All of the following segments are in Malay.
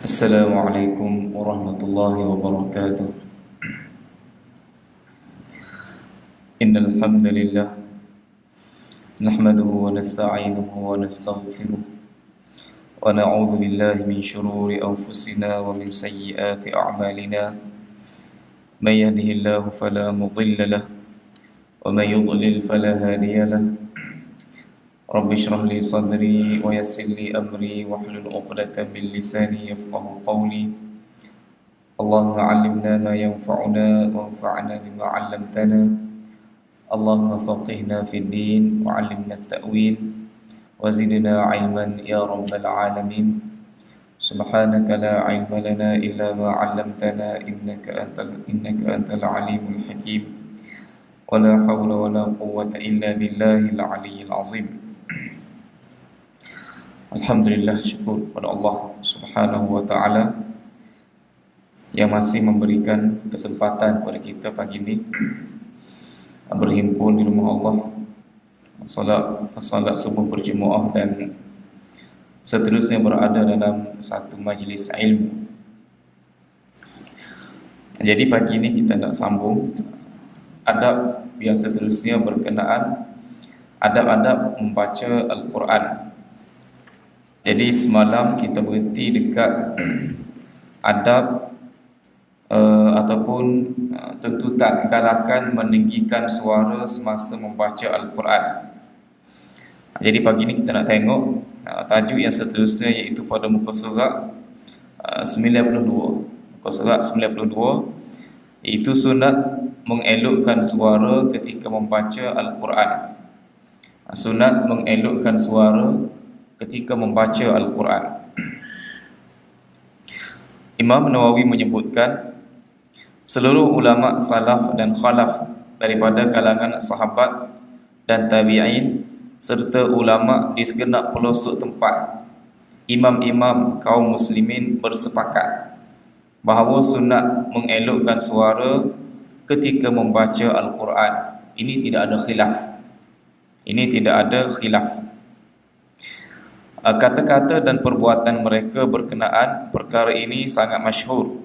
Assalamualaikum warahmatullahi wabarakatuh. Innal hamdalillah nahmaduhu wa nasta'inuhu wa nastaghfiruh wa na'udzu billahi min shururi anfusina wa min sayyiati a'malina. May yahdihillahu fala mudilla lahu wa may yudlil fala hadiya lahu. Rabbi shrah li sadri wa yassir li amri wahlul 'uqdatam min lisani yafqahu qawli. Allahumma 'allimna ma yanfa'una wanfa'na bima 'allamtana. Allahumma faqihna fid din wa 'allimna at-ta'wil wa zidna 'ilman ya rabbal 'alamin. Subhanaka la 'ilma lana illa ma 'allamtana innaka antal 'alimul hakim. Wa la hawla wa la quwwata illa billahil 'aliyyil 'azim. Alhamdulillah, syukur kepada Allah Subhanahu wa taala yang masih memberikan kesempatan kepada kita pagi ini berhimpun di rumah Allah, salat subuh berjemaah dan seterusnya berada dalam satu majlis ilmu. Jadi pagi ini kita nak sambung adab yang seterusnya berkenaan adab-adab membaca Al-Quran. Jadi semalam kita berhenti dekat adab ataupun tuntutan galakan meninggikan suara semasa membaca Al-Quran. Jadi pagi ini kita nak tengok tajuk yang seterusnya, iaitu pada muka surat 92. Muka surat 92 iaitu sunat mengelokkan suara ketika membaca Al-Quran. Sunat mengelokkan suara ketika membaca Al-Quran. Imam Nawawi menyebutkan seluruh ulama salaf dan khalaf daripada kalangan sahabat dan tabi'in serta ulama di segenap pelosok tempat, imam-imam kaum muslimin bersepakat bahawa sunat mengelokkan suara ketika membaca Al-Quran. Ini tidak ada khilaf. Ini tidak ada khilaf. Kata-kata dan perbuatan mereka berkenaan perkara ini sangat masyhur,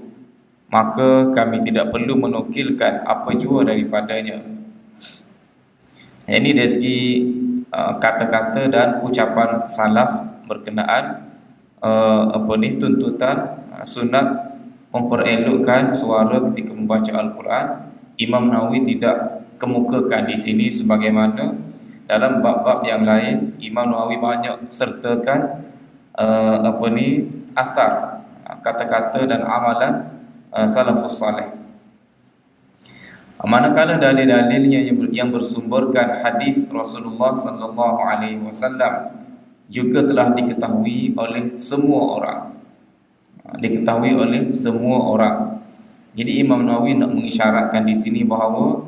maka kami tidak perlu menukilkan apa jua daripadanya. Ini dari segi kata-kata dan ucapan salaf berkenaan tuntutan sunat memperelokkan suara ketika membaca Al-Quran. Imam Nawawi tidak kemukakan di sini, sebagaimana dalam bab-bab yang lain Imam Nawawi banyak sertakan athar, kata-kata dan amalan salafus salih. Manakala dalil-dalilnya yang bersumberkan hadis Rasulullah sallallahu alaihi wasallam juga telah diketahui oleh semua orang. Jadi Imam Nawawi nak mengisyaratkan di sini bahawa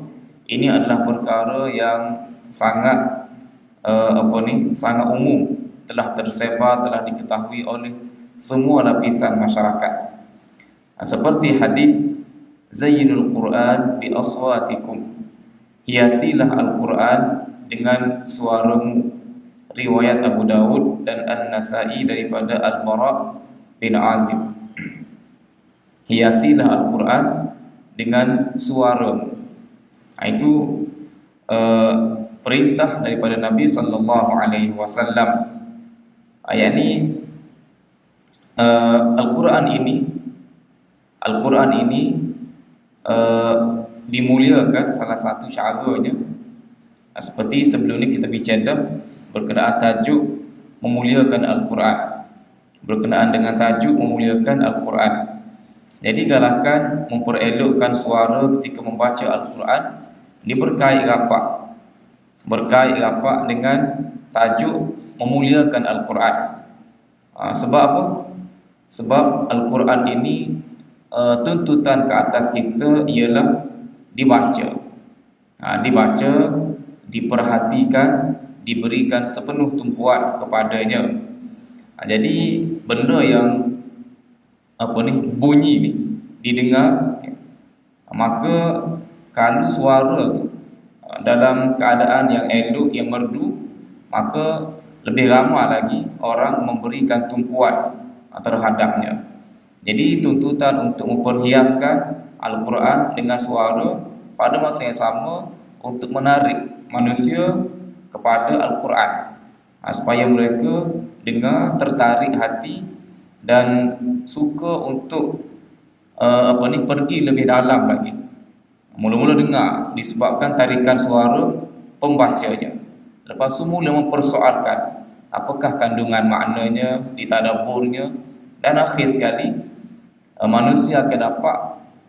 ini adalah perkara yang sangat sangat umum, telah tersebar, telah diketahui oleh semua lapisan masyarakat. Seperti hadis Zayyinul Quran bi aswatikum, hiasilah Al-Quran dengan suaramu, riwayat Abu Dawud dan An-Nasai daripada Al-Bara bin Azib. Hiasilah Al-Quran dengan suaramu. Itu perintah daripada Nabi sallallahu alaihi wasallam. Ayat ini Al-Quran ini dimuliakan. Salah satu caranya seperti sebelum ini kita bicara berkenaan tajuk memuliakan Al-Quran, berkenaan dengan tajuk memuliakan Al-Quran. Jadi galakan memperelokkan suara ketika membaca Al-Quran ini berkait rapat dengan tajuk memuliakan Al-Quran. Sebab apa? Sebab Al-Quran ini tuntutan ke atas kita ialah dibaca, diperhatikan, diberikan sepenuh tumpuan kepadanya. Jadi benda yang bunyi ni didengar, maka kalau suara tu dalam keadaan yang elok, yang merdu, maka lebih ramai lagi orang memberikan tumpuan terhadapnya. Jadi tuntutan untuk memperhiaskan Al-Quran dengan suara pada masa yang sama untuk menarik manusia kepada Al-Quran, supaya mereka dengar, tertarik hati dan suka untuk pergi lebih dalam lagi. Mula-mula dengar disebabkan tarikan suara pembacanya. Lepas tu mula mempersoalkan apakah kandungan maknanya, ditadabburnya, dan akhir sekali manusia akan dapat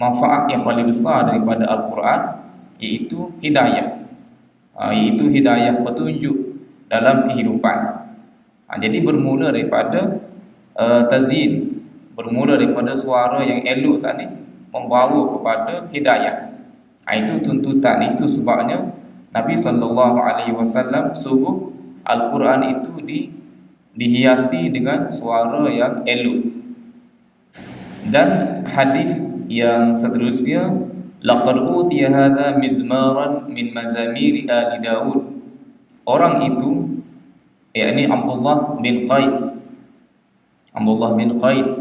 manfaat yang paling besar daripada Al-Quran, iaitu hidayah, iaitu hidayah petunjuk dalam kehidupan. Jadi bermula daripada tazyin, bermula daripada suara yang elok saat ni membawa kepada hidayah. Itu tuntutan, itu sebabnya Nabi SAW suruh Al-Quran itu dihiasi dengan suara yang elok. Dan hadis yang seterusnya, laqad utiya hadha mizmaran min mazamir ali Daud. Orang itu, yakni Abdullah bin Qais. Abdullah bin Qais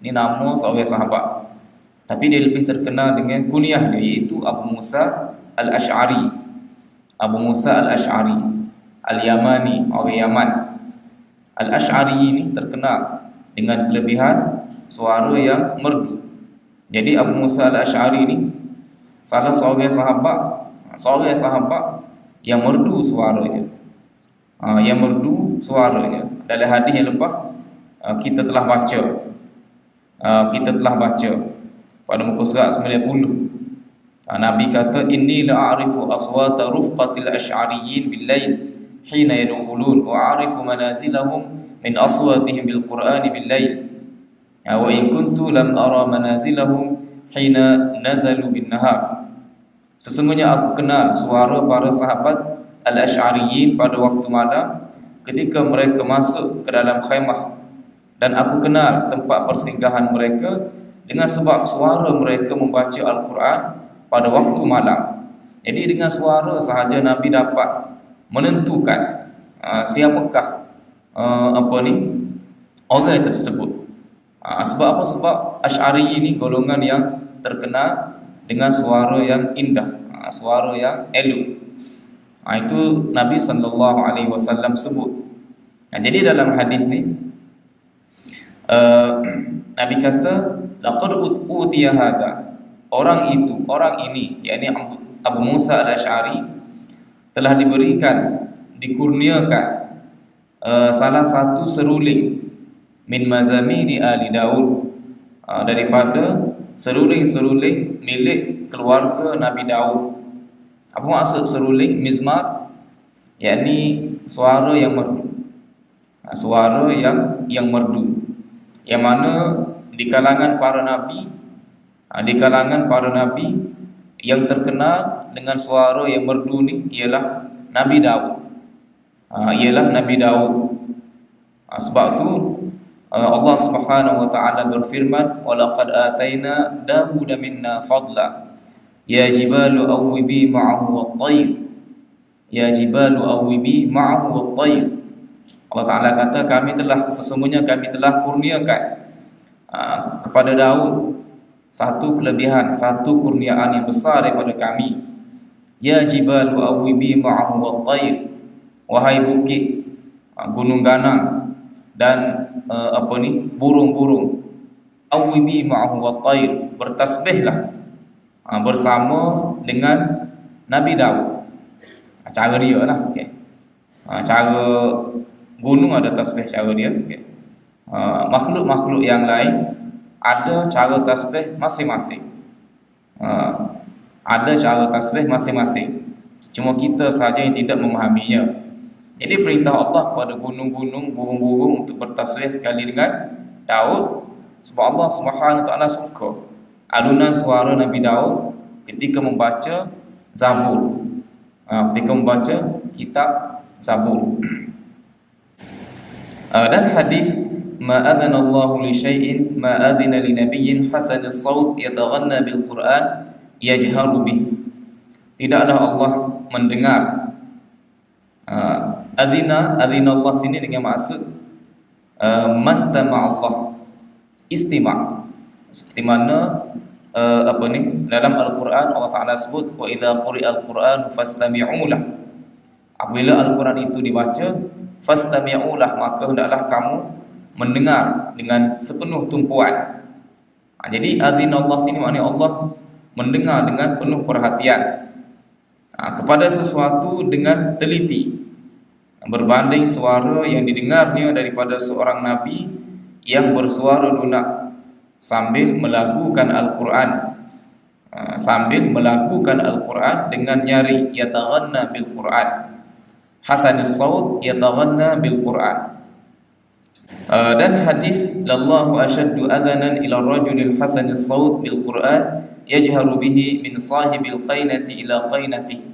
ini nama seorang sahabat, tapi dia lebih terkenal dengan kunyah dia, iaitu Abu Musa Al-Ash'ari. Abu Musa Al-Ash'ari Al-Yamani, orang Yaman. Al-Ash'ari ini terkenal dengan kelebihan suara yang merdu. Jadi Abu Musa Al-Ash'ari ini salah seorang sahabat yang merdu suaranya. Yang merdu suaranya. Dalam hadis yang lepas kita telah baca pada muka surat 90. Nabi kata, inni la'arifu aswata rufqatil asy'ariyyin bil-lail hina yadkhulun wa a'rifu manazilahum min aswatihim bil-Qur'ani bil-lail wa in kuntu lam ara manazilahum hina nazalu bin-nahar. Sesungguhnya aku kenal suara para sahabat al-Asy'ariyyin pada waktu malam ketika mereka masuk ke dalam khaimah, dan aku kenal tempat persinggahan mereka dengan sebab suara mereka membaca Al-Quran pada waktu malam. Jadi dengan suara sahaja Nabi dapat menentukan siapakah orang tersebut. Sebab apa? Sebab Asy'ari ini golongan yang terkenal dengan suara yang indah, suara yang elok. Itu Nabi SAW sebut. Jadi dalam hadis ni Nabi kata, laqad utiya hadha, orang ini, yakni Abu Musa Al-Ash'ari, telah dikurniakan salah satu seruling min mazamiri ali Daud, daripada seruling-seruling milik keluarga Nabi Daud. Apa maksud seruling? Mizmar, yakni suara yang merdu. Suara yang merdu, yang mana di kalangan para nabi, yang terkenal dengan suara yang merdu ni ialah Nabi Daud. Sebab tu Allah Subhanahu wa taala berfirman, wa laqad ataina Daud minna fadla ya jibalu awwibi ma'ahu wat-tayr, wat-tayr. Allah Ta'ala kata, sesungguhnya kami telah kurniakan kepada Daud satu kelebihan, satu kurniaan yang besar daripada kami. Ya jibalu awwibi ma'ahu wat-tayr, wahai bukit, gunung ganang dan burung-burung. Awwibi ma'ahu wat-tayr, bertasbihlah bersama dengan Nabi Daud. Cara dia lah, okey. Cara gunung ada tasbih cara dia, okey. Makhluk-makhluk yang lain ada cara tasbih masing-masing. Cuma kita saja yang tidak memahaminya. Jadi perintah Allah kepada gunung-gunung, burung-burung untuk bertasbih sekali dengan Daud, sebab Allah Subhanahu wa taala suka alunan suara Nabi Daud ketika membaca Zabur, ketika membaca kitab Zabur. Dan hadis, ma adzana Allahu li syai'in ma adzina li nabiyyin hasan as-saut yataghanna bil Qur'an yajharu bih. Tidaklah Allah mendengar. Adzina Allah sini dengan maksud mastama Allah, istima'. Seperti mana dalam Al-Quran Allah Ta'ala sebut wa idza quri'al Qur'an fastami'u lah. Apabila Al-Quran itu dibaca, fastami'u lah, maka hendaklah kamu mendengar dengan sepenuh tumpuan. Jadi azinallah sini maknanya Allah mendengar dengan penuh perhatian kepada sesuatu dengan teliti, berbanding suara yang didengarnya daripada seorang nabi yang bersuara lunak sambil melakukan Al-Quran, dengan nyari, yataghanna bil Quran, hasanis saut yataghanna bil Quran. Dan hadis lallahu ashaddu adhanan ila rajulil hasanis saut bil Quran yajharu bihi min sahibil qainati ila qainati.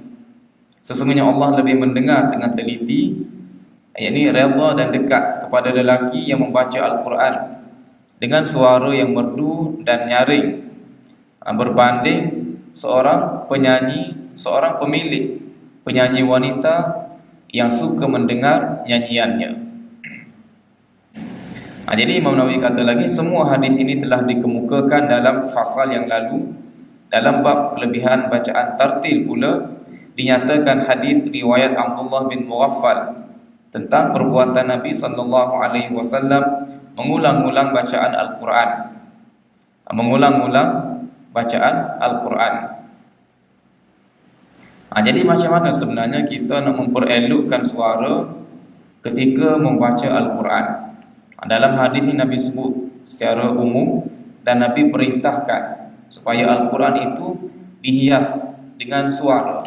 Sesungguhnya Allah lebih mendengar dengan teliti, yakni redha dan dekat kepada lelaki yang membaca Al-Quran dengan suara yang merdu dan nyaring, berbanding seorang pemilik penyanyi wanita yang suka mendengar nyanyiannya. Jadi Imam Nawawi kata lagi, semua hadis ini telah dikemukakan dalam fasal yang lalu. Dalam bab kelebihan bacaan tartil pula dinyatakan hadis riwayat Abdullah bin Mughaffal tentang perbuatan Nabi sallallahu alaihi wasallam mengulang-ulang bacaan Al-Quran. Jadi macam mana sebenarnya kita nak memperelokkan suara ketika membaca Al-Quran? Dalam hadis ini Nabi sebut secara umum dan Nabi perintahkan supaya Al-Quran itu dihias dengan suara.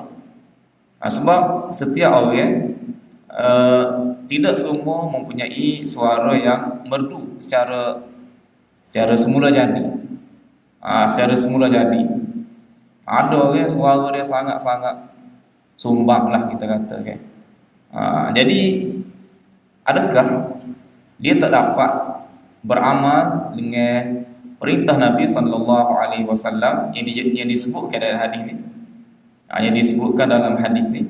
Sebab setiap orang tidak semua mempunyai suara yang merdu secara semula jadi. Ada orang suara dia sangat-sangat sumbang lah kita kata kan. Jadi adakah dia tak dapat beramal dengan perintah Nabi sallallahu alaihi wasallam yang disebutkan dalam hadis ni? Yang disebutkan dalam hadis ni.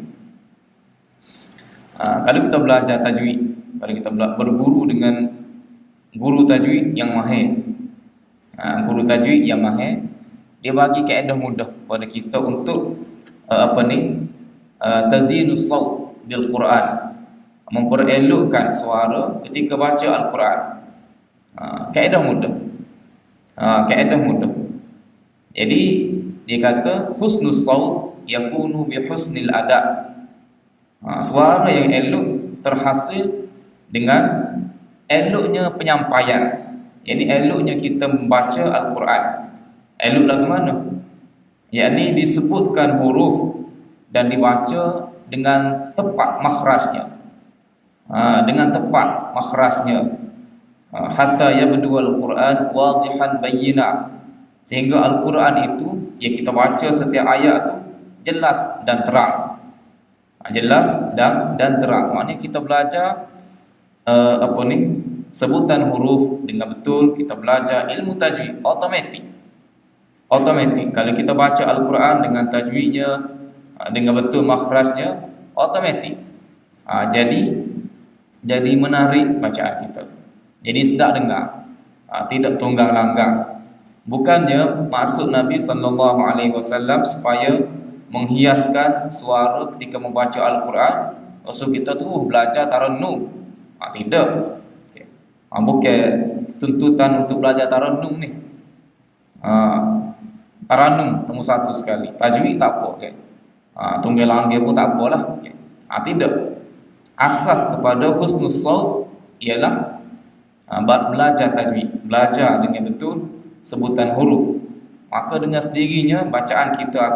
Kalau kita belajar tajwid, kalau kita berguru dengan guru tajwid yang mahir, dia bagi kaedah mudah kepada kita untuk tazinus saut bil Quran, memperelokkan suara ketika baca Al-Quran. Kaedah mudah. Jadi dia kata husnus saut yakunu bi husnil ada. Suara yang elok terhasil dengan eloknya penyampaian. Jadi eloknya kita membaca Al-Quran. Elok lagu mana? Yakni disebutkan huruf dan dibaca dengan tepat makhrajnya. Hatta yabdu al-Quran wadihan bayyina, sehingga Al-Quran itu ya kita baca setiap ayat tu jelas dan terang. Maknanya kita belajar sebutan huruf dengan betul, kita belajar ilmu tajwid automatik. Kalau kita baca Al-Quran dengan tajwidnya, dengan betul makhrajnya, automatik. Jadi menarik bacaan kita. Jadi sedap dengar, tidak tunggang langgang. Bukannya maksud Nabi sallallahu alaihi wasallam supaya menghiaskan suara ketika membaca Al-Quran, maksud kita tu belajar tarannum. Tidak. Bukan tuntutan untuk belajar tarannum ni. Tarannum nombor satu sekali. Tajwid tak apa. Tunggal langgar pun tak apalah. Tidak. Asas kepada husnus saut ialah belajar tajwid, belajar dengan betul sebutan huruf. Maka dengan sendirinya bacaan kita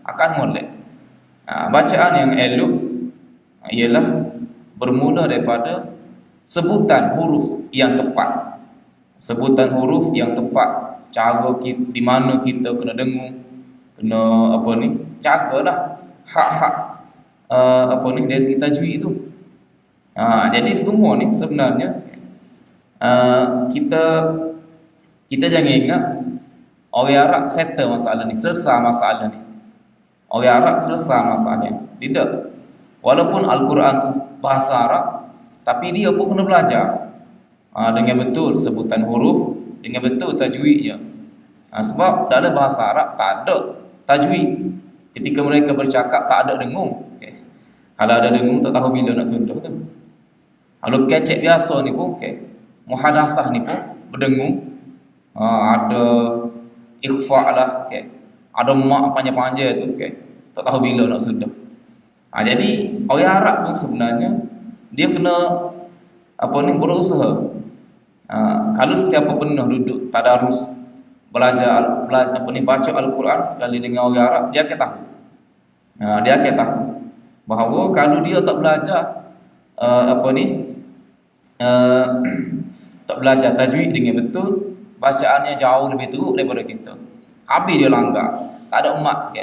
akan molek. Bacaan yang elok ialah bermula daripada sebutan huruf yang tepat. Cara di mana kita kena dengung, kena caralah hak-hak dari segi tajwid itu. Jadi semua ni sebenarnya kita jangan ingat orang Arab settle masalah ni, selesai masalah ni. Orang Arab selesai masalahnya. Tidak. Walaupun Al-Quran tu bahasa Arab, tapi dia pun kena belajar dengan betul sebutan huruf, dengan betul tajwidnya. Sebab dalam bahasa Arab tak ada tajwid. Ketika mereka bercakap tak ada dengung. Okay. Kalau ada dengung tak tahu bila nak sudah tu. Kalau kecek biasa ni pun muhadatsah ni pun berdengung. Ada ikhfa lah, ada mak panjang-panjang tu, tak tahu bila nak sudah. Jadi orang Arab pun sebenarnya dia kena berusaha. Kalau sesiapa pernah duduk tadarus belajar baca Al-Quran sekali dengan orang Arab, dia akan tahu. Dia akan tahu bahawa kalau dia tak belajar tak belajar tajwid dengan betul, bacaannya jauh lebih teruk daripada kita. Habis dia langgar. Tak ada mak,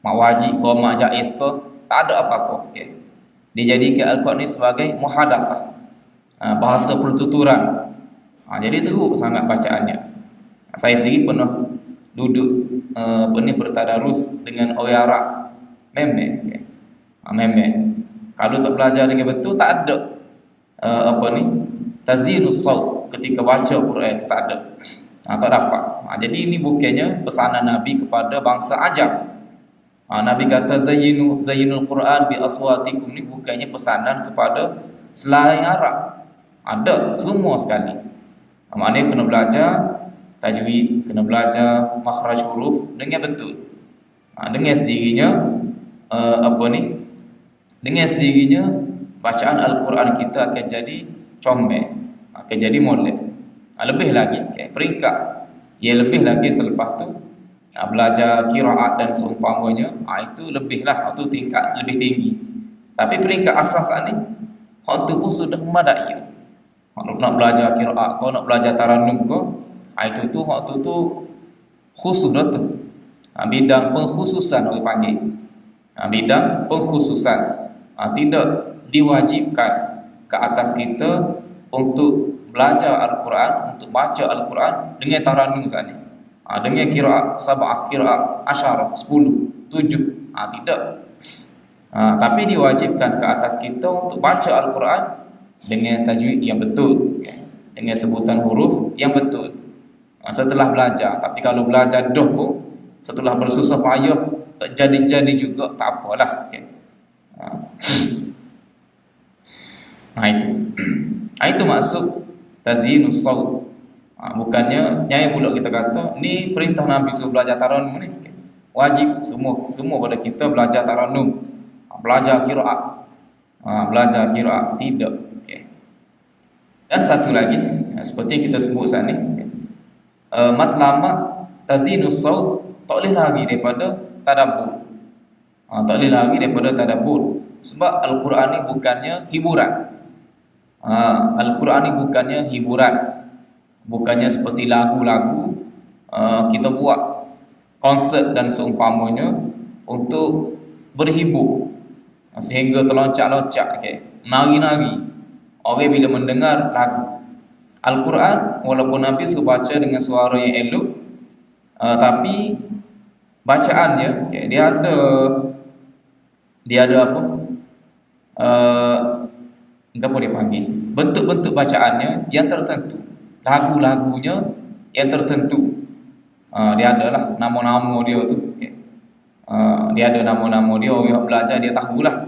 mak wajib ke, mak jaiz ke, tak ada apa-apa. Dia jadikan Al-Quran ni sebagai muhadatsah, bahasa pertuturan. Jadi teruk sangat bacaannya. Saya sendiri pernah duduk bertadarus dengan orang Arab. Memang kalau tak belajar dengan betul, tak ada tazinus saut ketika baca Quran, tak ada. Tak dapat. Jadi ini bukannya pesanan Nabi kepada bangsa Ajam. Nabi kata zayyinul Quran bi aswatikum, ni bukannya pesanan kepada selain Arab. Ada semua sekali. Maknanya kena belajar tajwid, kena belajar makhraj huruf dengan betul. Dengan sendirinya dengan sendirinya bacaan Al-Quran kita akan jadi comel, akan jadi molek. Lebih lagi peringkat yang lebih lagi selepas tu belajar qiraat dan seumpamanya, itu lebihlah, itu tingkat lebih tinggi. Tapi peringkat asas ni hak tu pun sudah memadai. Nak belajar qiraat kau, nak belajar tarannum kau, itu tu hak tu khusus dah tu. Bidang pengkhususan orang panggil. Bidang pengkhususan. Tidak diwajibkan ke atas kita untuk belajar Al-Quran, untuk baca Al-Quran dengan tarannum sana. Dengan qiraat sab'ah, qiraat asyarah, 10, 7. Tidak. Tapi diwajibkan ke atas kita untuk baca Al-Quran dengan tajwid yang betul, dengan sebutan huruf yang betul. Setelah belajar. Tapi kalau belajar dah pun, setelah bersusah payah tak jadi-jadi juga, tak apalah. Itu maksud tazinus saut. Bukannya nyai pula kita kata ni perintah Nabi suruh belajar tarannum ni. Wajib semua pada kita belajar tarannum, belajar qiraat. Belajar qiraat tidak. Dan satu lagi, seperti yang kita sebut saat ni, matlamat tazinus saut tak boleh lagi daripada tadabbur. Tak boleh lagi daripada tadabbur. Sebab Al-Quran ni bukannya hiburan. Al-Quran ni bukannya hiburan. Bukannya seperti lagu-lagu kita buat konsert dan seumpamanya untuk berhibur sehingga terloncat-loncat, nari-nari orang bila mendengar lagu. Al-Quran walaupun Nabi suruh baca dengan suara yang elok, tapi bacaannya dia ada apa? Apa dia panggil? Bentuk-bentuk bacaannya yang tertentu. Lagu-lagunya yang tertentu. Dia adalah nama-nama dia tu. Dia ada nama-nama dia, orang belajar dia tahulah.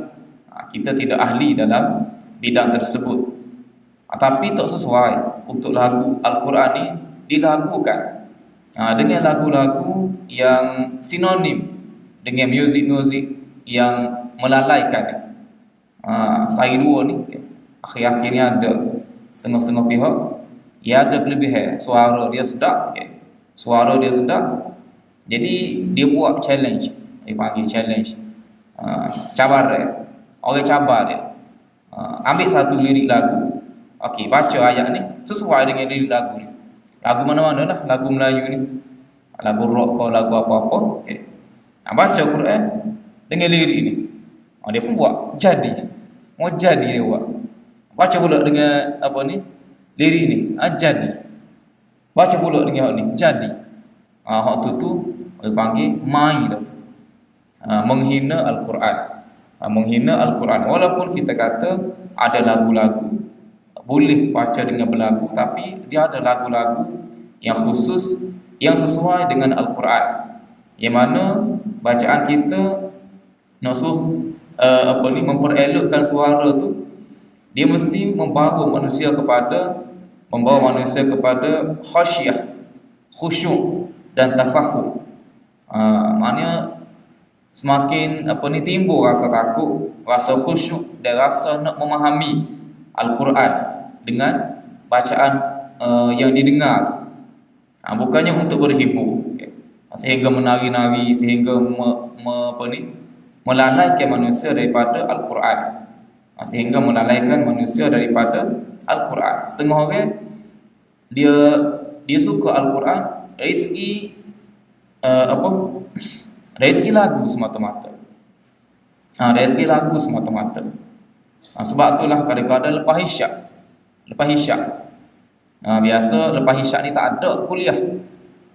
Kita tidak ahli dalam bidang tersebut. Tapi tak sesuai untuk lagu Al-Quran ni dilagukan dengan lagu-lagu yang sinonim dengan muzik-muzik yang melalaikan. Saya dua ni akhir-akhir ni ada setengah-setengah pihak dia ada kelebihan, suara dia sedap, suara dia sedap, jadi dia buat challenge, dia panggil challenge, cabar dia, orang cabar dia, ambil satu lirik lagu, baca ayat ni sesuai dengan lirik lagu ni, lagu mana-mana lah, lagu Melayu ni, lagu rock ke lagu apa-apa, baca Quran dengan lirik ni, dia pun buat jadi, mau jadi dia buat, baca pula dengan apa ni lirik ni, jadi, baca pula dengan hak ni, jadi, hak tu dia panggil mai dah, menghina Al-Quran, menghina Al-Quran. Walaupun kita kata ada lagu-lagu boleh baca dengan berlagu, tapi dia ada lagu-lagu yang khusus yang sesuai dengan Al-Quran, yang mana bacaan kita nak suruh memperelokkan suara tu, dia mesti membawa manusia kepada khasyah, khusyuk dan tafahum. Maknanya semakin timbul rasa takut, rasa khusyuk dan rasa nak memahami Al-Quran dengan bacaan yang didengar. Bukannya untuk berhibur, sehingga menari-nari, sehingga melalaikan manusia daripada Al-Quran, sehingga melalaikan manusia daripada Al-Quran. Setengah orang dia suka Al-Quran dari segi dari segi lagu semata-mata. Dari segi lagu semata-mata. Sebab itulah kadang-kadang lepas isyak, biasa lepas isyak ni tak ada kuliah.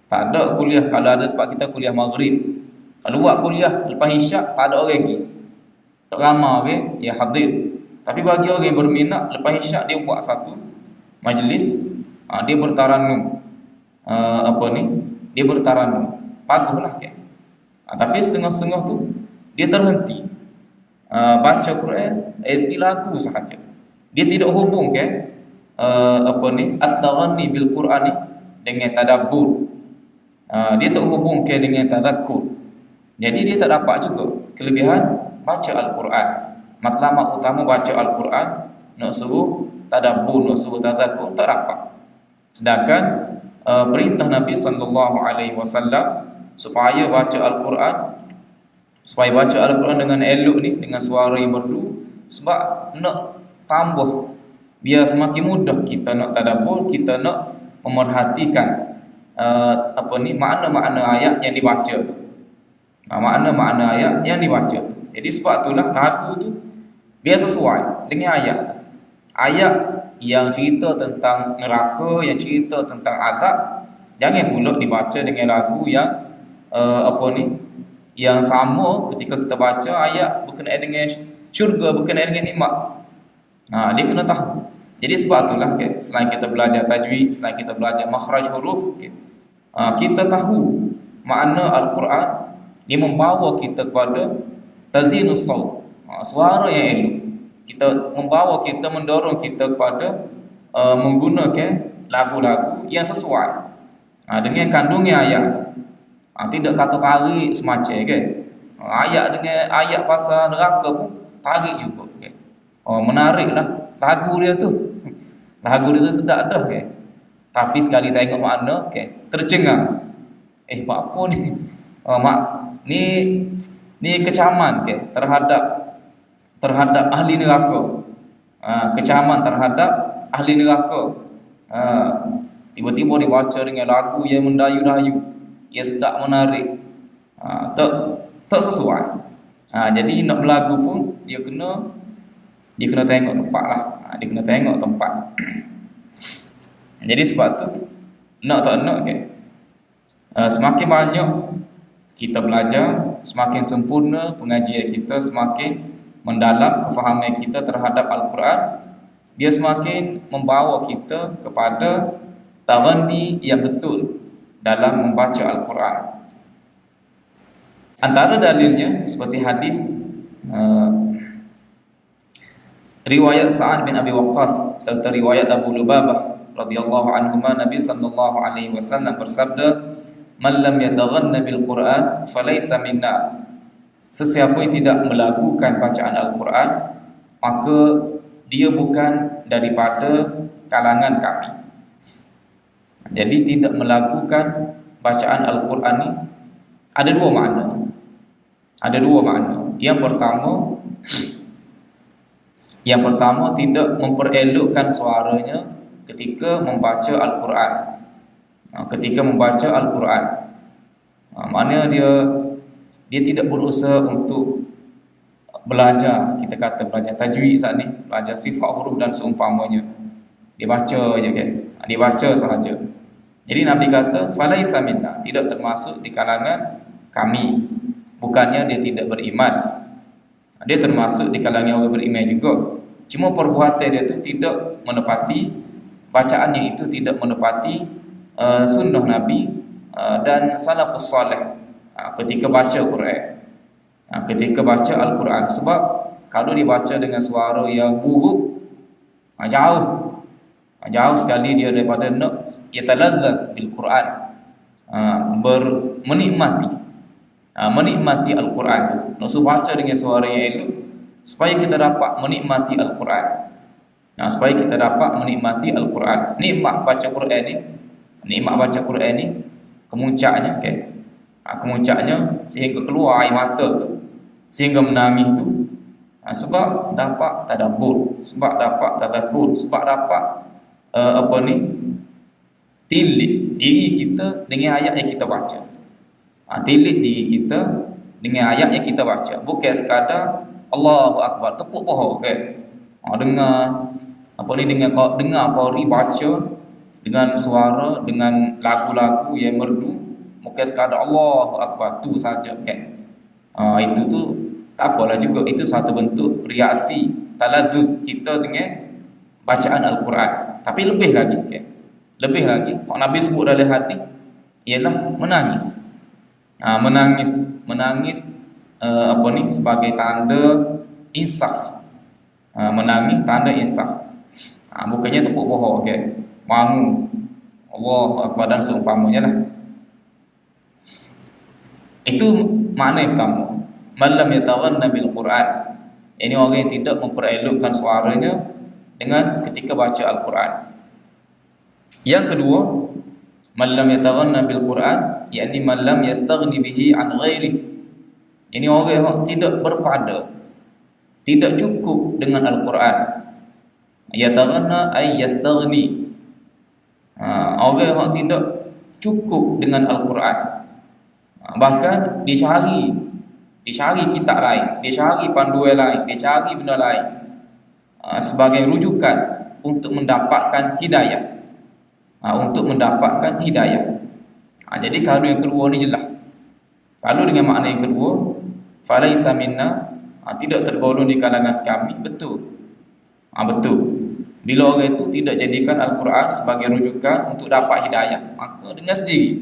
Kalau ada tempat kita kuliah maghrib, kalau buat kuliah lepas isyak tak ada orang lagi, tak ramai orang yang hadir. Tapi bagi orang yang berminat, lepas isyak dia buat satu majlis, dia bertaranum, dia bertaranum, baguslah kan. Tapi setengah-setengah tu dia terhenti baca Quran dari segi lagu sahaja. Dia tidak hubungkan at-taghanni bil Qur'ani dengan tadabbur. Dia tak hubungkan dengan tazakkur. Jadi dia tak dapat juga kelebihan baca Al-Quran. Matlamat utama baca Al-Quran, nak suruh tadabbur, nak suruh tazakkur, tak dapat. Sedangkan perintah Nabi SAW supaya baca Al-Quran dengan elok ni, dengan suara yang merdu, sebab nak tambah biar semakin mudah kita nak tadabbur, kita nak memerhatikan makna-makna ayat yang dibaca tu. Makna-makna ayat yang dibaca. Jadi sebab itulah lagu tu biar sesuai dengan ayat tu. Ayat yang cerita tentang neraka, yang cerita tentang azab, jangan pula dibaca dengan lagu yang yang sama ketika kita baca ayat berkenaan dengan syurga, berkenaan dengan nikmat. Dia kena tahu. Jadi sebab itulah selain kita belajar tajwid, selain kita belajar makhraj huruf, kita tahu makna Al-Quran. Dia membawa kita kepada tazinus saut, suara yang elok. Kita mendorong kita kepada menggunakan lagu-lagu yang sesuai dengan kandungan ayat tu. Tidak kata tarik semacam ayat dengan ayat pasal neraka pun tarik juga menariklah lagu dia tu. Lagu dia tu sedap dah tapi sekali tengok makna tercengang. Buat apa ni? Ni kecaman terhadap ahli neraka. Kecaman terhadap ahli neraka. Tiba-tiba dibaca dengan lagu yang mendayu-dayu, yang sedap menarik. Tak sesuai. Jadi nak berlagu pun dia kena tengok tempat lah. Dia kena tengok tempat. Jadi sebab tu nak tak nak semakin banyak kita belajar, semakin sempurna pengajian kita, semakin mendalam kefahaman kita terhadap Al-Quran, dia semakin membawa kita kepada taghanni yang betul dalam membaca Al-Quran. Antara dalilnya seperti hadis riwayat Sa'ad bin Abi Waqqas serta riwayat Abu Lubabah radhiyallahu anhuma, Nabi sallallahu alaihi wasallam bersabda, "Man lam yataghanna bil Quran falaysa minna." Sesiapa yang tidak melakukan bacaan Al-Quran, maka dia bukan daripada kalangan kami. Jadi tidak melakukan bacaan Al-Quran ni ada dua makna. Yang pertama tidak memperelokkan suaranya ketika membaca Al-Quran. Maknanya dia tidak berusaha untuk belajar, kita kata belajar tajwid saat ni, belajar sifat huruf dan seumpamanya. Dia baca je dia baca sahaja. Jadi Nabi kata falaisa minna, tidak termasuk di kalangan kami. Bukannya dia tidak beriman, dia termasuk di kalangan orang beriman juga. Cuma perbuatan dia tu tidak menepati, bacaannya itu tidak menepati sunnah Nabi dan salafus salih ketika baca Quran, ketika baca Al-Quran. Sebab kalau dibaca dengan suara yang buruk, jauh sekali dia daripada nak yatalazzaz bil Quran, menikmati Al-Quran tu. Nak suruh baca dengan suara yang elok supaya kita dapat menikmati Al-Quran. Supaya kita dapat menikmati Al-Quran. Nikmat baca Quran ni kemuncaknya, kemuncaknya sehingga keluar air mata tu, sehingga menangis tu, sebab dapat tadabbur, sebab dapat tadzakur, sebab dapat tilik diri kita dengan ayat yang kita baca. Tilik diri kita dengan ayat yang kita baca. Bukan sekadar Allahu Akbar tepuk paha, dengar qari baca dengan suara, dengan lagu-lagu yang merdu, bukan sekadar Allahu Akbar tu saja, itu tu tak apalah juga. Itu satu bentuk reaksi talazzuz kita dengan bacaan Al-Quran. Tapi lebih lagi, lebih lagi Pak Nabi sebut dalam hadis ialah menangis. Menangis sebagai tanda insaf. Menangis tanda insaf. Bukannya tepuk paha, bangun Allahu Akbar dan seumpamanya lah. Itu makna yang pertama. Man lam yataghanna bil Quran. Ini orang yang tidak memperelokkan suaranya dengan ketika baca Al-Quran. Yang kedua, man lam yataghanna bil Quran, yakni man lam yastaghni bihi an ghairi. Ini orang yang tidak berpada, tidak cukup dengan Al-Quran. Yataghanna ay yastaghni. Orang yang tidak cukup dengan Al-Quran, bahkan dicari kitab lain, dicari panduan lain, dicari benda lain sebagai rujukan untuk mendapatkan hidayah. Jadi kalau yang kedua ni jelas. Kalau dengan makna yang kedua, falaisa minna, tidak tergolong di kalangan kami, betul. Betul. Bila orang itu tidak jadikan Al-Quran sebagai rujukan untuk dapat hidayah, maka dengan sendiri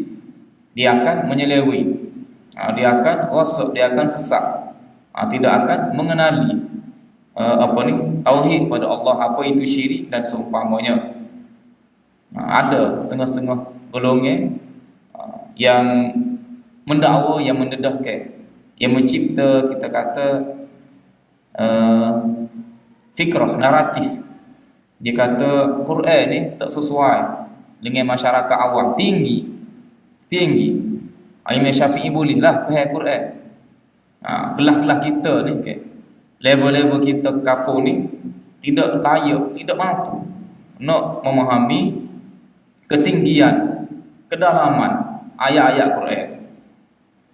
dia akan menyeleweng, dia akan rosak, dia akan sesat, tidak akan mengenali tauhid pada Allah, apa itu syirik dan seumpamanya. Ada setengah-setengah golongan yang mendakwa, yang mendedahkan, yang mencipta, kita kata fikrah, naratif. Dia kata Quran ni tak sesuai dengan masyarakat awam, tinggi. Imam Syafi'i bolehlah faham Quran. Kelas-kelas kita ni, level-level kita kapur ni tidak layak, tidak mampu nak memahami ketinggian, kedalaman ayat-ayat Quran.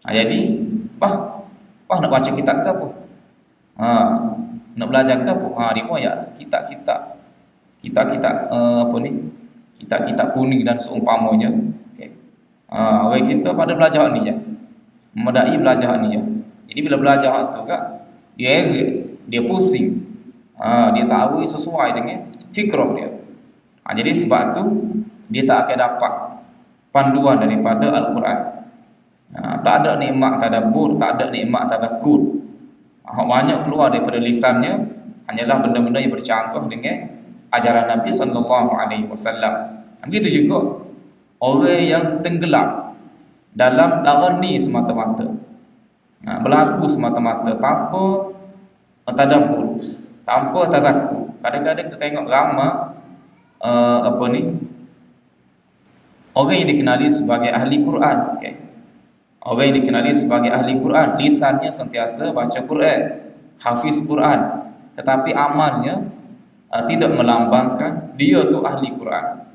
Jadi nak baca kitab ke apa? Nak belajar ke apa? Dia pun ayat kitab-kitab kitab-kitab kuning dan seumpamanya. Orang kita pada belajar ni je, memedai belajar ni je. Jadi bila belajar tu dia pusing, dia tahu sesuai dengan fikrah dia. Jadi sebab tu dia tak akan dapat panduan daripada Al-Quran. Tak ada nikmat tadabbur, tak ada nikmat tadzakur. Banyak keluar daripada lisannya hanyalah benda-benda yang bercanggah dengan ajaran Nabi sallallahu alaihi wasallam. Begitu juga orang yang tenggelam dalam taghanni semata-mata, berlaku semata-mata tanpa tadabbur, tanpa tadzakur. Kadang-kadang kita tengok ramai orang yang dikenali sebagai ahli Quran, orang yang dikenali sebagai ahli Quran, lisannya sentiasa baca Quran, hafiz Quran, tetapi amalnya tidak melambangkan dia tu ahli Quran.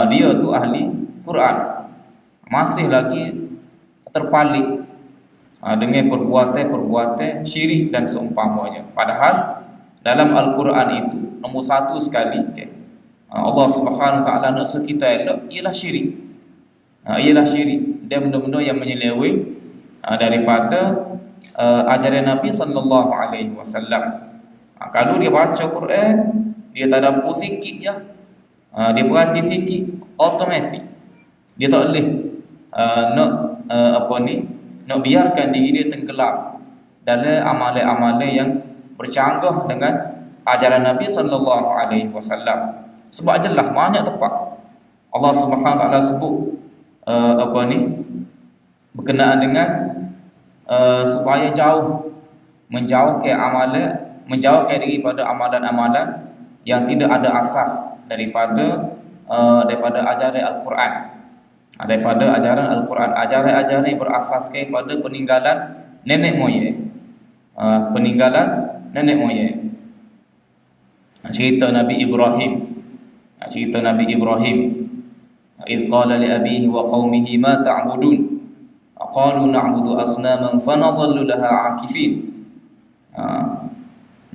Dia tu ahli Quran, masih lagi terpalit dengan perbuatan syirik dan seumpamanya. Padahal dalam Al-Quran itu nombor satu sekali, Allah Subhanahu Wa Taala nak suruh kita elok ialah syirik. Ialah syirik dan benda-benda yang menyeleweng daripada ajaran Nabi sallallahu alaihi wasallam. Kalau dia baca Quran, dia tadabbur sikit je, dia perhati sikit, automatik dia tak boleh nak biarkan diri dia tenggelam dalam amalan-amalan yang bercanggah dengan ajaran Nabi sallallahu alaihi wasallam. Sebab jelas banyak tempat Allah Subhanahu wa taala sebut berkenaan dengan supaya menjauhkan diri pada amalan-amalan yang tidak ada asas daripada ajaran Al-Quran. Daripada ajaran Al-Quran, ajaran-ajaran yang berasaskan pada peninggalan nenek moyang. Cerita Nabi Ibrahim. "Idh qala li abihi wa qaumihi ma ta'budun? Qalu na'budu asnaman fa nadhallu laha 'akifin."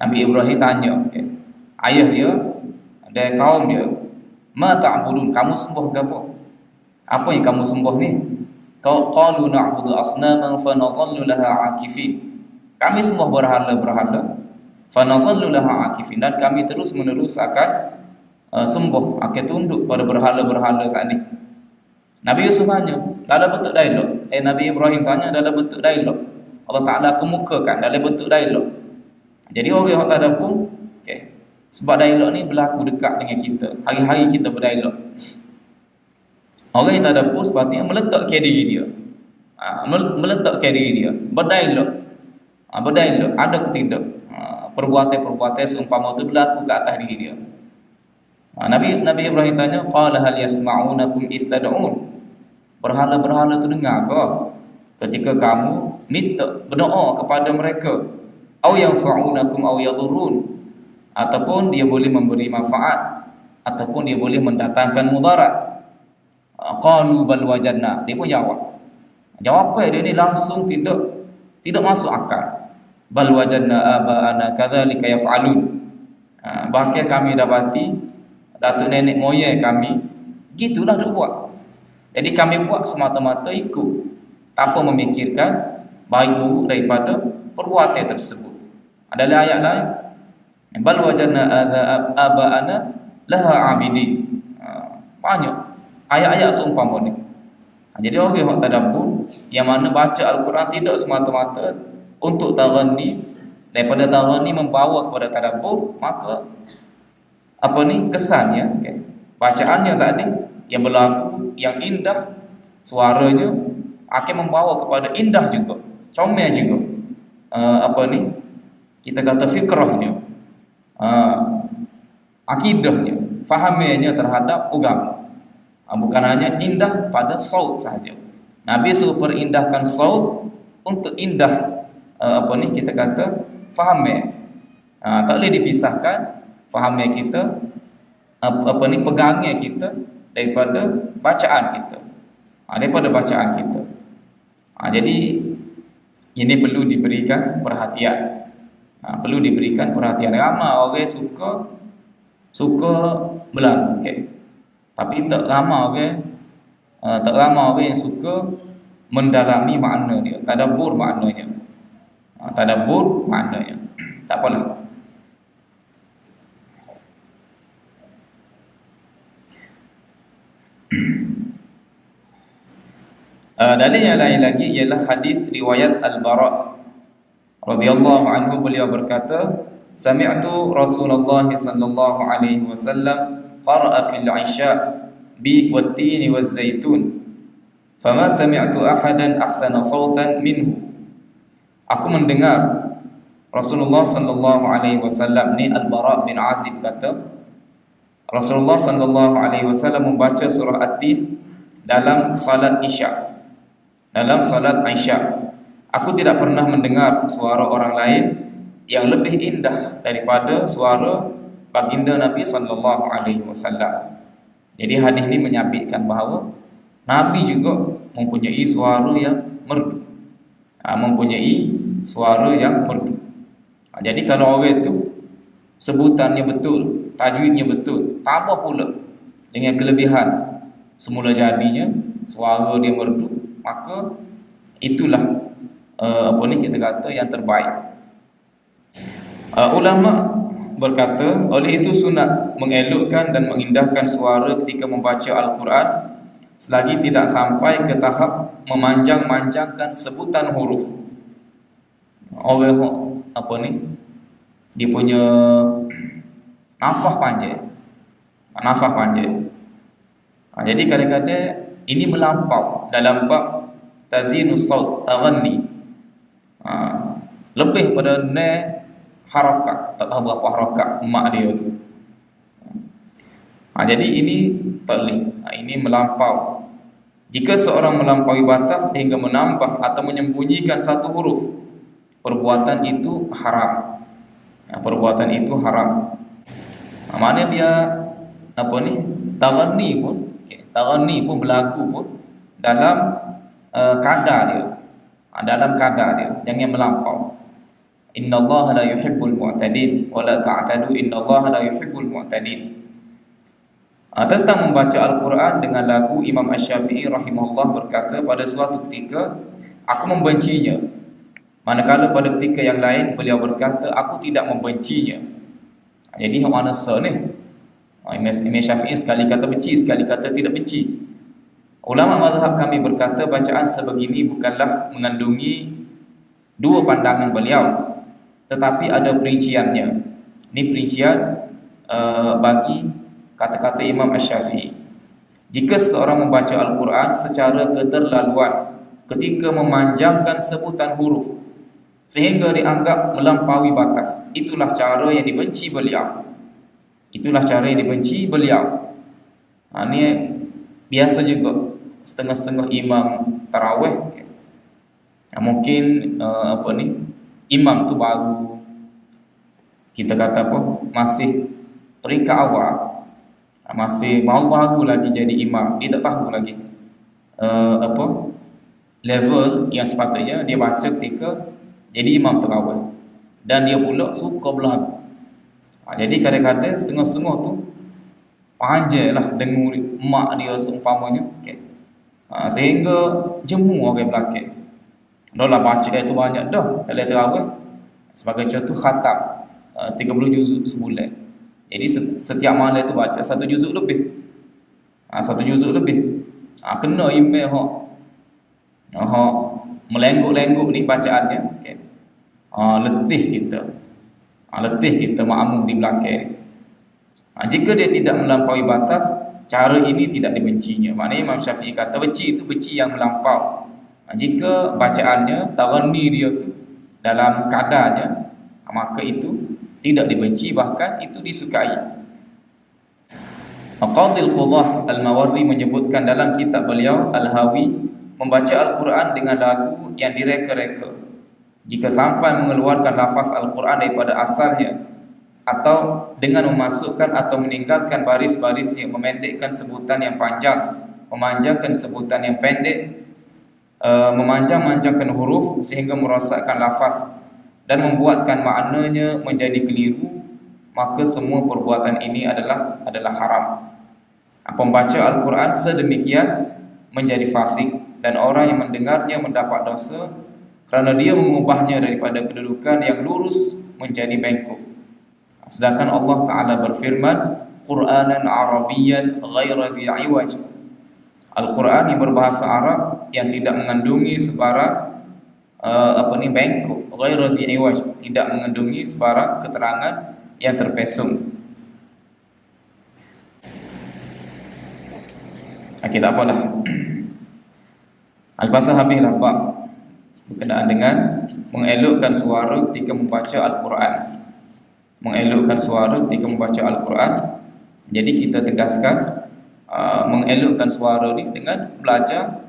Nabi Ibrahim tanya ayah dia dan kaum dia, "Ma ta'budun? Kamu sembah apa? Apa yang kamu sembah ni?" Qalu na'budu asnaman fa nadhallu laha 'akifin. Kami sembah berhala-berhala, fa nadhallu laha 'akifin, dan kami terus-menerus akan sembah, akan tunduk pada berhala-berhala saat ni. Nabi Yusuf tanya dalam bentuk dialog. Nabi Ibrahim tanya dalam bentuk dialog. Allah Ta'ala kemukakan dalam bentuk dialog. Jadi orang yang tak ada pun, sebab dialog ni berlaku dekat dengan kita. Hari-hari kita berdialog. Orang yang tak ada pun sepatutnya meletakkan diri dia. Meletakkan diri dia. Berdialog. Ada ke tidak perbuatan-perbuatan seumpama itu berlaku ke atas diri dia. Nabi Ibrahim tanya, qala hal yasma'unakum idh tad'un? Berhala-berhala tu dengar ke ketika kamu minta berdoa kepada mereka? Aw yanfa'unakum aw yadhurrun? Ataupun dia boleh memberi manfaat ataupun dia boleh mendatangkan mudarat. Qalu bal wajadna. Dia pun jawab. Jawapan dia ni langsung tidak masuk akal. Bal wajadna aba'ana kadzalika yaf'alun. Bahkan kami dapati datuk nenek moyang kami gitulah dia buat. Jadi kami buat semata-mata ikut tanpa memikirkan baik buruk daripada perbuatan tersebut. Ada ayat lain, bal wajadna aba'ana laha abidin. Banyak ayat-ayat seumpama ni. Jadi orang yang tadabbur, yang mana baca Al-Quran tidak semata-mata untuk taranni, daripada taranni membawa kepada tadabbur, maka kesannya, bacaannya tadi yang berlaku, yang indah, suaranya akan membawa kepada indah juga, comel juga. Kita kata fikrahnya, akidahnya, fahamnya terhadap agama. Bukan hanya indah pada saut sahaja. Nabi suruh perindahkan saut untuk indah kita kata fahamnya. Tak boleh dipisahkan fahamnya kita, pegangnya kita daripada bacaan kita. Jadi ini perlu diberikan perhatian. Ramai orang suka berlagu, tapi tak ramai orang yang suka mendalami makna dia, tadabbur maknanya. Tak apalah. Dalil yang lain lagi ialah hadis riwayat Al-Bara radhiyallahu anhu. Beliau berkata, sami'tu Rasulullah sallallahu alaihi wasallam qara'a fil 'isya' bi wat-tin waz-zaitun fama sami'tu ahadan ahsana sautan minhu. Aku mendengar Rasulullah sallallahu alaihi wasallam, ni Al-Bara bin Azib kata, Rasulullah sallallahu alaihi wasallam membaca surah At-Tin dalam salat Isya'. Aku tidak pernah mendengar suara orang lain yang lebih indah daripada suara baginda Nabi sallallahu alaihi wasallam. Jadi hadis ini menyabitkan bahawa Nabi juga mempunyai suara yang merdu. Jadi kalau orang itu sebutannya betul, tajwidnya betul, tambah pula dengan kelebihan semula jadinya suara dia merdu, maka itulah kita kata yang terbaik. Ulama berkata, oleh itu sunat mengelokkan dan mengindahkan suara ketika membaca Al-Quran selagi tidak sampai ke tahap memanjang-manjangkan sebutan huruf. Orang apa ni, dia punya nafas panjang. Jadi kadang-kadang ini melampau dalam bab tazinus saut, taghanni. Lebih pada harakat, tak tahu berapa harakat mak dia tu. Jadi ini tak boleh. Ini melampau. Jika seorang melampaui batas sehingga menambah atau menyembunyikan satu huruf, perbuatan itu haram. Perbuatan itu haram. Maknanya dia apa ni? Taghanni pun berlaku pun dalam kadar dia. Dalam kadar dia, jangan melampau. Innallaha la yuhibbul mu'tadin wa la ta'tadu innallaha la yuhibbul mu'tadin. Tentang membaca Al-Quran dengan lagu, Imam Asy-Syafi'i rahimahullah berkata, pada suatu ketika aku membencinya, manakala pada ketika yang lain beliau berkata aku tidak membencinya. Jadi yang mana ni? Imam Syafi'i sekali kata benci, sekali kata tidak benci. Ulama mazhab kami berkata bacaan sebegini bukanlah mengandungi dua pandangan beliau, tetapi ada perinciannya. Ini perincian bagi kata-kata Imam Asy-Syafi'i. Jika seorang membaca Al-Quran secara keterlaluan ketika memanjangkan sebutan huruf sehingga dianggap melampaui batas, itulah cara yang dibenci beliau. Ini biasa juga setengah-setengah imam tarawih. Mungkin imam tu baru, kita kata masih peringkat awal, masih baru lagi jadi imam, dia tak tahu lagi level yang sepatutnya dia baca ketika jadi imam tarawih, dan dia pula suka berlagu. Jadi kadang-kadang setengah-setengah tu panjanglah dengar mak dia seumpamanya, sehingga jemu orang belakang. Dah lah baca itu banyak dah dalam tarawih. Sebagai contoh khatam 30 juzuk sebulan. Jadi setiap malam itu baca 1 juzuk lebih. 1 juzuk lebih. Kena imam melengguk-lengguk ni bacaannya. Letih kita makmum di belakang ni. Jika dia tidak melampaui batas, cara ini tidak dibencinya. Maknanya Imam Syafi'i kata benci itu benci yang melampau. Jika bacaannya, taghanni dia tu dalam kadarnya, maka itu tidak dibenci, bahkan itu disukai. Qadhil Qudah Al-Mawardi menyebutkan dalam kitab beliau Al-Hawi, membaca Al-Quran dengan lagu yang direka-reka, jika sampai mengeluarkan lafaz Al-Quran daripada asalnya, atau dengan memasukkan atau meninggalkan baris-baris yang memendekkan sebutan yang panjang, memanjangkan sebutan yang pendek, memanjang-manjangkan huruf sehingga merosakkan lafaz dan membuatkan maknanya menjadi keliru, maka semua perbuatan ini adalah haram. Pembaca Al-Quran sedemikian menjadi fasik, dan orang yang mendengarnya mendapat dosa kerana dia mengubahnya daripada kedudukan yang lurus menjadi bengkok. Sedangkan Allah Ta'ala berfirman, Qur'anan Arabiyyan ghaira dhi iwaj. Al-Quran yang berbahasa Arab yang tidak mengandungi sebarang bengkok, ghaira dhi iwaj, tidak mengandungi sebarang keterangan yang terpesong. Tak apalah. Al-Pasal habislah bab berkenaan dengan mengelokkan suara ketika membaca Al-Quran. Mengelokkan suara ketika membaca Al-Quran. Jadi kita tegaskan mengelokkan suara ni dengan belajar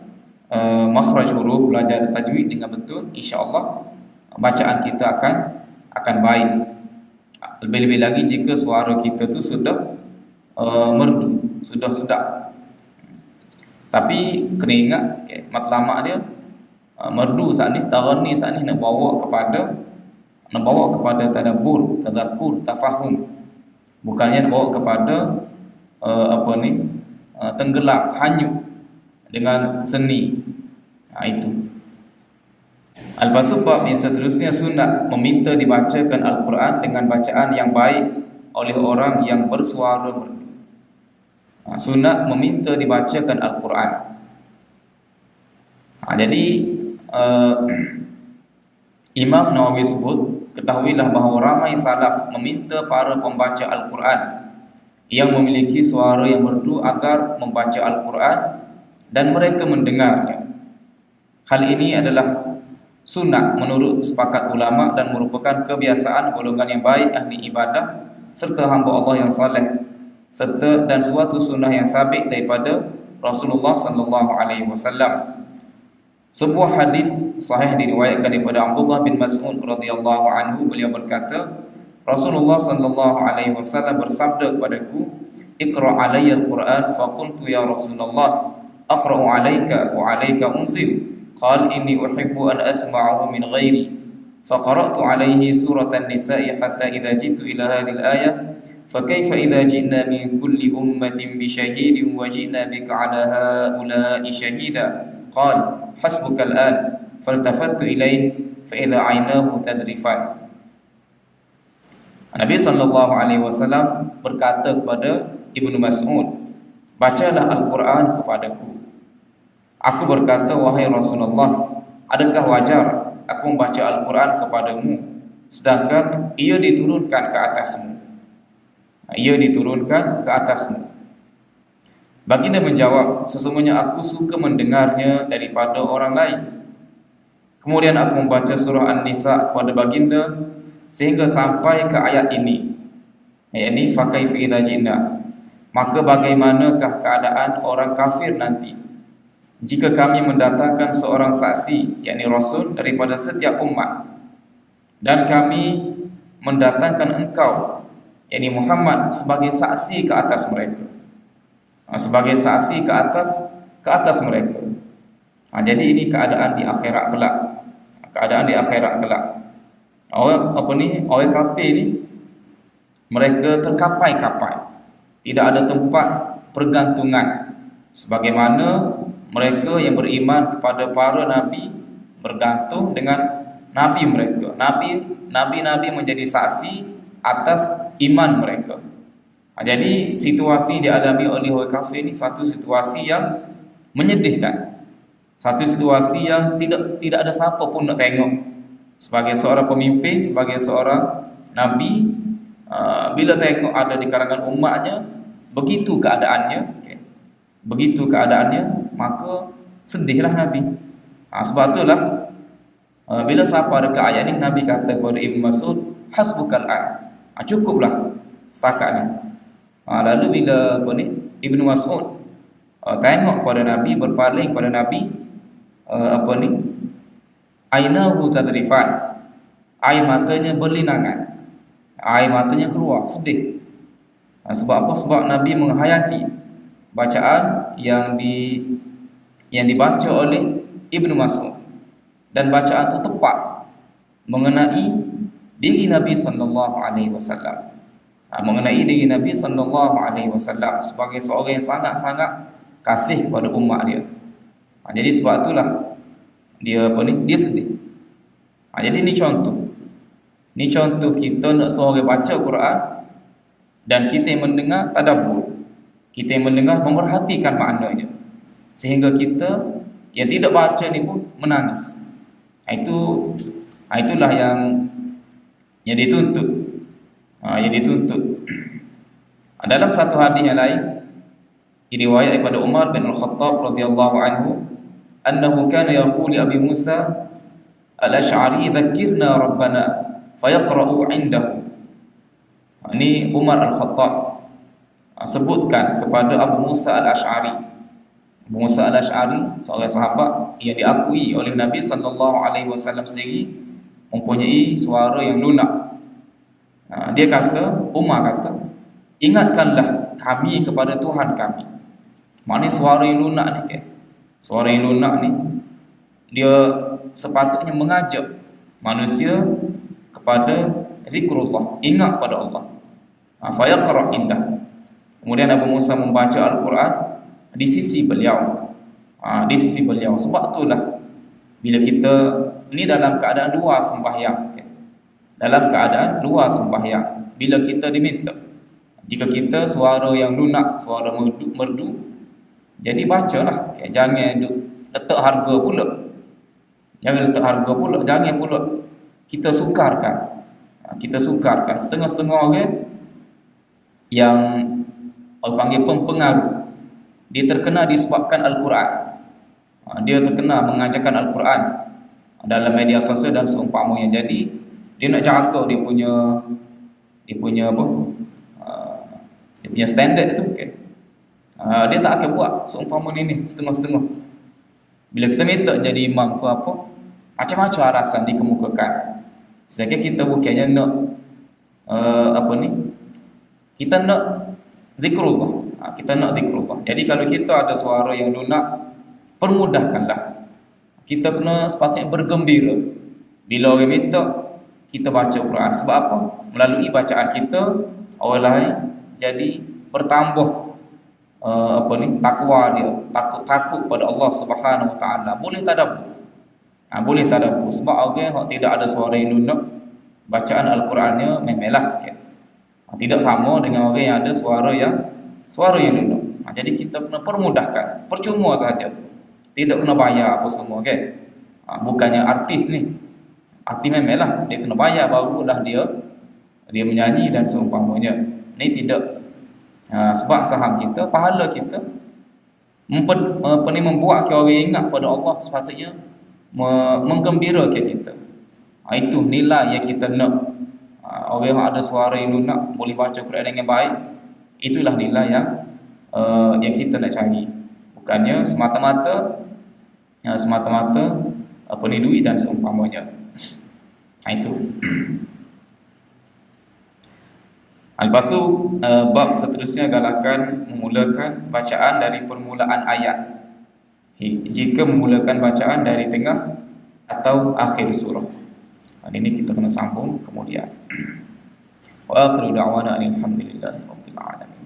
makhraj huruf, belajar tajwid dengan betul, insya-Allah bacaan kita akan baik. Lebih-lebih lagi jika suara kita tu sudah merdu, sudah sedap. Tapi kena ingat matlamat dia merdu saat ni, taghanni saat ni nak bawa kepada tadabbur, tazakkur, tafahum. Bukannya bawa kepada tenggelam, hanyut dengan seni. Itu. Al-Pasal bab yang seterusnya, sunat meminta dibacakan Al-Quran dengan bacaan yang baik oleh orang yang bersuara merdu. Sunat meminta dibacakan Al-Quran. Jadi Imam Nawawi sebut, ketahuilah bahawa ramai salaf meminta para pembaca Al-Quran yang memiliki suara yang merdu agar membaca Al-Quran dan mereka mendengarnya. Hal ini adalah sunat menurut sepakat ulama dan merupakan kebiasaan golongan yang baik ahli ibadah serta hamba Allah yang saleh, serta dan suatu sunnah yang sabit daripada Rasulullah sallallahu alaihi wasallam. Sebuah hadis sahih diriwayatkan daripada Abdullah bin Mas'ud radhiyallahu anhu, beliau berkata, Rasulullah sallallahu alaihi wasallam bersabda kepadaku, "Iqra' alayya al-Quran." Faqultu ya Rasulullah, "Aqra'u 'alayka wa 'alayka unzil." Qal inni uhibbu an asma'ahu min ghairi. Faqara'tu 'alayhi suratan nisa'i hatta idza jitu ila hadhihi al-ayah, fa kayfa idza ji'na min kulli ummatin bi shahidin wa ji'na bika 'ala ha'ula'i shahida. Qal hasbuka al-an. Faltafattu ilayhi fa idza 'aynahu tadrifan. Nabi sallallahu alaihi wasallam berkata kepada Ibnu Mas'ud, "Bacalah Al-Quran kepadaku." Aku berkata, "Wahai Rasulullah, adakah wajar aku membaca Al-Quran kepadamu sedangkan ia diturunkan ke atasmu?" Ia diturunkan ke atasmu. Baginda menjawab, "Sesungguhnya aku suka mendengarnya daripada orang lain." Kemudian aku membaca surah An-Nisa kepada baginda sehingga sampai ke ayat ini, yakni fa kaifa idza ji'na, maka bagaimanakah keadaan orang kafir nanti jika kami mendatangkan seorang saksi, yakni Rasul, daripada setiap umat, dan kami mendatangkan engkau, yakni Muhammad, sebagai saksi ke atas mereka, sebagai saksi ke atas mereka. Jadi ini keadaan di akhirat kelak. Keadaan di akhirat kelak. Orang kafir ni mereka terkapai-kapai, tidak ada tempat pergantungan, sebagaimana mereka yang beriman kepada para nabi bergantung dengan nabi mereka. Nabi menjadi saksi atas iman mereka. Jadi situasi dialami oleh orang kafir ini satu situasi yang menyedihkan, satu situasi yang tidak ada siapa pun nak tengok. Sebagai seorang pemimpin, sebagai seorang nabi, bila tengok ada di kalangan umatnya begitu keadaannya, begitu keadaannya, maka sedihlah Nabi. Sebab itulah bila sampai ada ke ayat ni, Nabi kata kepada Ibnu Mas'ud, hasbukal an, cukuplah setakat ni. Lalu bila Ibnu Mas'ud tengok pada Nabi, berpaling pada Nabi, ainahu tadrifan, air matanya berlinangan, air matanya keluar, sedih. Sebab apa? Sebab Nabi menghayati bacaan yang dibaca oleh Ibnu Mas'ud, dan bacaan itu tepat mengenai diri Nabi sallallahu alaihi wasallam, mengenai diri Nabi sallallahu alaihi wasallam sebagai seorang yang sangat-sangat kasih kepada umat dia. Jadi sebab itulah dia sedih. Jadi ni contoh kita nak suruh orang baca Quran dan kita yang mendengar tadabbur, kita yang mendengar memerhatikan maknanya, sehingga kita yang tidak baca ni pun menangis. Itulah yang dituntut. Yang dituntut. Dalam satu hadis yang lain diriwayat daripada Umar bin Al-Khattab radhiyallahu anhu, annahu kana yaqulu li Abi Musa Al-Asy'ari, "Dzakkirna Rabbana," fayaqra'u 'indahu. Ini Umar Al-Khattab sebutkan kepada Abu Musa Al-Asy'ari. Abu Musa Al-Asy'ari seorang sahabat yang diakui oleh Nabi sallallahu alaihi wasallam sendiri mempunyai suara yang lunak. Dia kata, Umar kata, "Ingatkanlah kami kepada Tuhan kami." Maknanya suara yang lunak ni suara yang lunak ni dia sepatutnya mengajak manusia kepada zikrullah, ingat pada Allah. Fayaqra' indah. Kemudian Abu Musa membaca Al-Quran di sisi beliau. Di sisi beliau. Sebab itulah bila kita ini dalam keadaan luar sembahyang, dalam keadaan luar sembahyang, bila kita diminta Jika kita suara yang lunak, suara merdu, jadi bacalah. Okay, jangan letak harga pula. Jangan letak harga pula, jangan pula kita sukarkan. Kita sukarkan setengah-setengah orang yang orang panggil pempengaruh. Dia terkena disebabkan Al-Quran. Dia terkena mengajarkan Al-Quran dalam media sosial dan seumpamanya. Jadi dia nak jaga dia punya apa? Dia punya standard tu, okay. Dia tak akan buat seumpama ni setengah-setengah. Bila kita minta jadi imam ke apa, macam-macam alasan dikemukakan. Sedangkan kita bukannya nak kita nak zikrullah. Kita nak zikrullah. Jadi kalau kita ada suara yang lunak, permudahkanlah. Kita kena sepatutnya bergembira bila orang minta kita baca Quran. Sebab apa? Melalui bacaan kita, orang lain jadi bertambah takwa dia, takut pada Allah Subhanahu Wa Taala. Boleh tadabbur. Boleh tadabbur. Sebab orang yang tidak ada suara yang lunak, bacaan Al-Qurannya memelah. Okay. Tidak sama dengan orang yang ada suara yang lunak. Jadi kita kena permudahkan. Percuma saja. Tidak kena bayar apa semua, kan? Bukannya artis ni. Artis memelah dia kena bayar barulah dia menyanyi dan seumpamanya. Ini tidak sebab saham kita, pahala kita membuat orang ingat pada Allah, sepatutnya menggembirakan kita. Itu nilai yang kita nak. Orang yang ada suara yang lunak boleh baca Quran dengan baik, itulah nilai yang kita nak cari. Bukannya semata-mata duit dan seumpamanya. Itu. Lepas tu bab seterusnya galakan memulakan bacaan dari permulaan ayat jika memulakan bacaan dari tengah atau akhir surah. Ini kita kena sambung kemudian. Wa akhiru da'wana alhamdulillahi rabbil alamin.